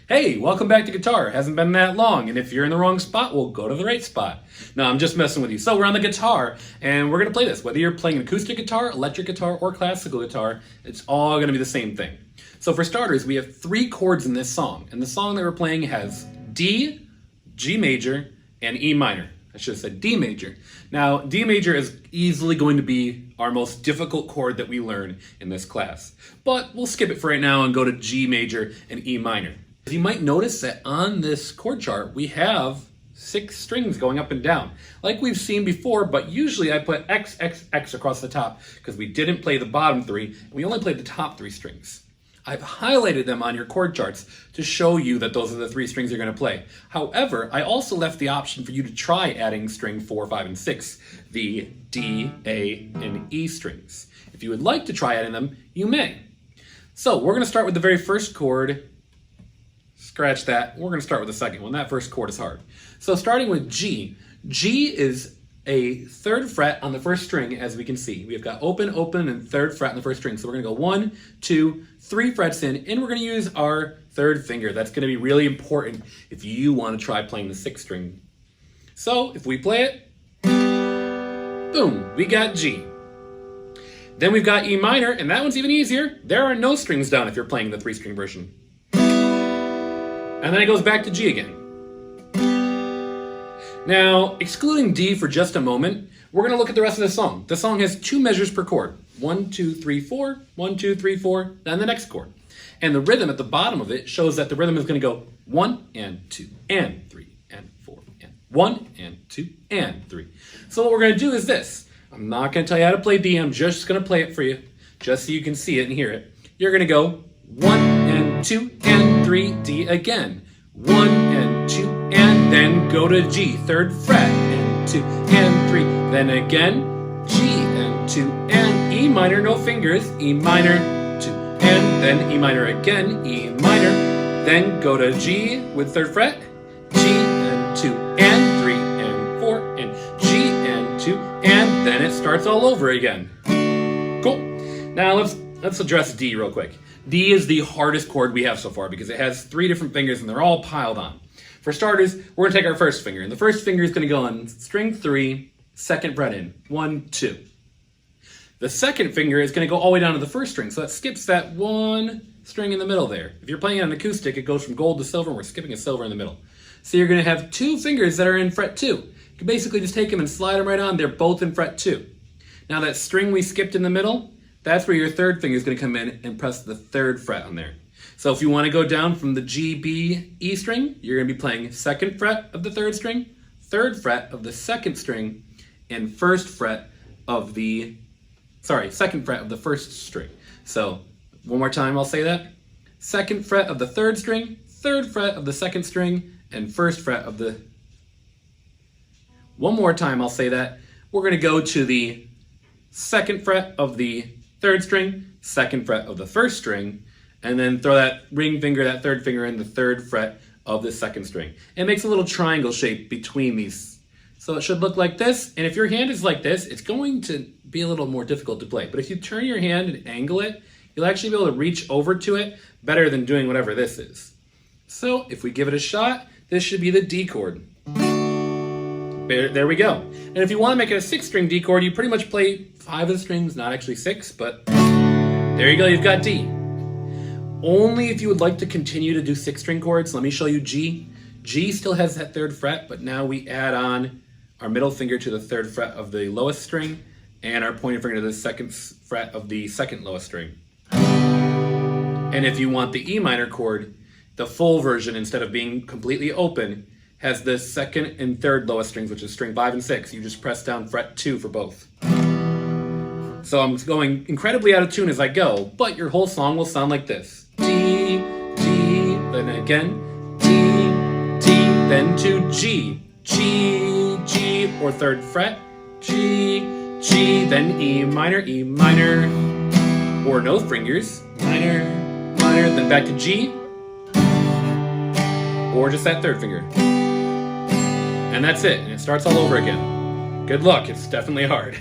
Hey, welcome back to guitar. Hasn't been that long, and if you're in the wrong spot, we'll go to the right spot. No, I'm just messing with you. So we're on the guitar, and we're gonna play this. Whether you're playing an acoustic guitar, electric guitar, or classical guitar, it's all gonna be the same thing. So for starters, we have 3 chords in this song, and the song that we're playing has D, G major, and E minor. I should have said D major. Now, D major is easily going to be our most difficult chord that we learn in this class, but we'll skip it for right now and go to G major and E minor. You might notice that on this chord chart, we have 6 strings going up and down, like we've seen before, but usually I put X, X, X across the top because we didn't play the bottom 3, and we only played the top 3 strings. I've highlighted them on your chord charts to show you that those are the 3 strings you're going to play. However, I also left the option for you to try adding string 4, 5, and 6, the D, A, and E strings. If you would like to try adding them, you may. So we're going to start with the very first chord. Scratch that. We're going to start with the second one. That first chord is hard. So starting with G. G is a 3rd fret on the first string, as we can see. We've got open, open, and 3rd fret on the first string. So we're going to go 1, 2, 3 frets in, and we're going to use our 3rd finger. That's going to be really important if you want to try playing the 6th string. So if we play it, boom, we got G. Then we've got E minor, and that one's even easier. There are no strings down if you're playing the 3-string version. And then it goes back to G again. Now, excluding D for just a moment, we're going to look at the rest of the song. The song has 2 measures per chord. 1, 2, 3, 4, 1, 2, 3, 4, then the next chord. And the rhythm at the bottom of it shows that the rhythm is going to go 1 and 2 and 3 and 4 and 1 and 2 and 3. So what we're going to do is this. I'm not going to tell you how to play D. I'm just going to play it for you, just so you can see it and hear it. You're going to go 1 and 2 and 3, D again. 1 and 2 and then go to G, 3rd fret, and 2 and 3. Then again, G and 2 and E minor, no fingers, E minor, 2 and then E minor again, E minor. Then go to G with 3rd fret, G and 2 and 3 and 4 and G and 2 and then it starts all over again. Cool. Now let's address D real quick. D is the hardest chord we have so far because it has 3 different fingers and they're all piled on. For starters, we're going to take our first finger, and the first finger is going to go on string 3, 2nd fret in, 1, 2. The second finger is going to go all the way down to the first string, so that skips that 1 string in the middle there. If you're playing on an acoustic, it goes from gold to silver, and we're skipping a silver in the middle. So you're going to have 2 fingers that are in fret 2. You can basically just take them and slide them right on. They're both in fret 2. Now that string we skipped in the middle, that's where your 3rd finger is going to come in and press the 3rd fret on there. So if you want to go down from the G, B, E string, you're going to be playing 2nd fret of the 3rd string, 3rd fret of the 2nd string, and 2nd fret of the 1st string. So one more time, I'll say that. 2nd fret of the 3rd string, 3rd fret of the 2nd string, and 1st fret of the... One more time, I'll say that. We're going to go to the 2nd fret of the 3rd string, 2nd fret of the 1st string, and then throw that ring finger, that 3rd finger in the 3rd fret of the 2nd string. It makes a little triangle shape between these. So it should look like this, and if your hand is like this, it's going to be a little more difficult to play. But if you turn your hand and angle it, you'll actually be able to reach over to it better than doing whatever this is. So if we give it a shot, this should be the D chord. There we go. And if you want to make it a 6-string D chord, you pretty much play 5 of the strings, not actually 6, but there you go, you've got D. Only if you would like to continue to do 6-string chords, let me show you G. G still has that 3rd fret, but now we add on our middle finger to the 3rd fret of the lowest string and our pointer finger to the 2nd fret of the 2nd lowest string. And if you want the E minor chord, the full version, instead of being completely open, has the 2nd and 3rd lowest strings, which is string 5 and 6. You just press down fret 2 for both. So I'm going incredibly out of tune as I go, but your whole song will sound like this. D, D, then again, D, D, then to G, G, G, or 3rd fret, G, G, then E minor, or no fingers, minor, minor, then back to G, or just that 3rd finger. And that's it, and it starts all over again. Good luck, it's definitely hard.